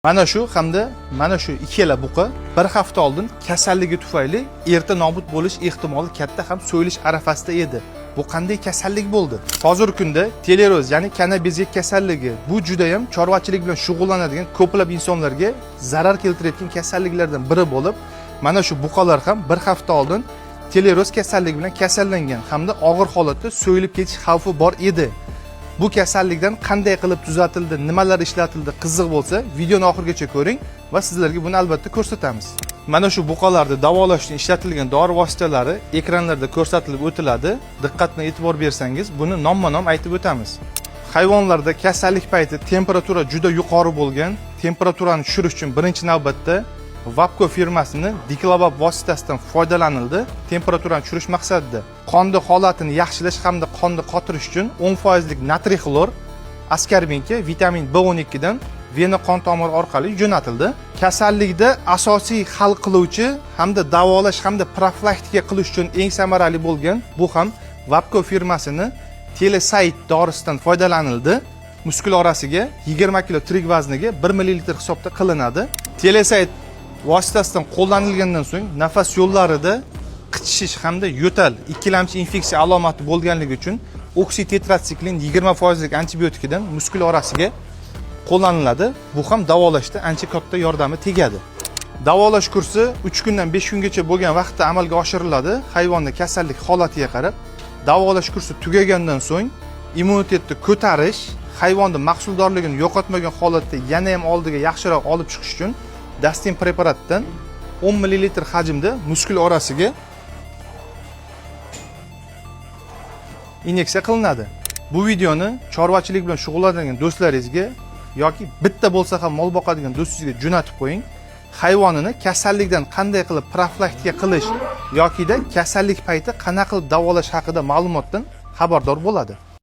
Mana shu hamda mana shu ikkala buqa bir hafta oldin kasalligi tufayli erta nobud bo'lish ehtimoli katta ham so'yilish arafasida edi. Bu qanday kasallik bo'ldi? Hozirgi kunda teleroz, ya'ni kana bezgak kasalligi bu juda ham chorvachilik bilan shug'ullanadigan ko'plab insonlarga zarar keltirayotgan kasalliklardan biri bo'lib, mana shu buqalar ham bir hafta oldin teleroz kasalligi bilan kasallangan hamda og'ir holatda so'yilib ketish xavfi bor edi. Bu kasallikdan qanday qilib tuzatildi, nimalar ishlatildi, qiziq bo'lsa, videoni oxirigacha ko'ring va sizlarga buni albatta ko'rsatamiz. Mana shu buqalarni davolash uchun ishlatilgan dori vositalari ekranlarda ko'rsatilib o'tiladi. Diqqat bilan e'tibor bersangiz, buni nomma-nom aytib o'tamiz. Hayvonlarda kasallik payti temperatura juda yuqori bo'lgan, temperaturani tushirish uchun birinchi navbatda Vapco firmasini Diklavab vositasidan foydalanildi. Temperaturani tushirish maqsadida qonni holatini yaxshilash hamda qonni qotirish uchun 10% lik natriy xlor askarbinka vitamin B12 dan vena qon tomiri orqali jo'natildi. Kasallikda asosiy hal qiluvchi hamda davolash hamda profilaktika qilish uchun eng samarali bo'lgan bu ham Vapco firmasini Telesayt dorisidan foydalanildi. Muskul orasiga 20 kg tirik vazniga 1 ml hisobda qilinadi. Telesayt vositasidan qo'llanilgandan so'ng nafas yo'llarida qichishish hamda yo'tal ikkilamchi infeksiya alomati bo'lganligi uchun oksitetratsiklin 20% lik antibiotikdan muskul orasiga qo'llaniladi. Bu ham davolashda ancha katta yordami tegadi. Davolash kursi 3 kundan 5 kungacha bo'lgan vaqtda amalga oshiriladi. Hayvonda kasallik holatiga qarab davolash kursi tugagandan so'ng immunitetni ko'tarish, hayvonning mahsuldorligini yo'qotmagan holatda yana ham oldiga yaxshiroq olib chiqish uchun Dastin preparatdan 10 ml hajmda muskul orasiga inyeksiya qilinadi. Bu videoni chorvachilik bilan shug'ullanadigan do'stlaringizga yoki bitta bo'lsa ham mol boqadigan do'stingizga jo'natib qo'ying. Hayvonini kasallikdan qanday qilib profilaktika qilish yokida kasallik payti qanaqa qilib davolash haqida ma'lumotdan xabardor bo'ladi.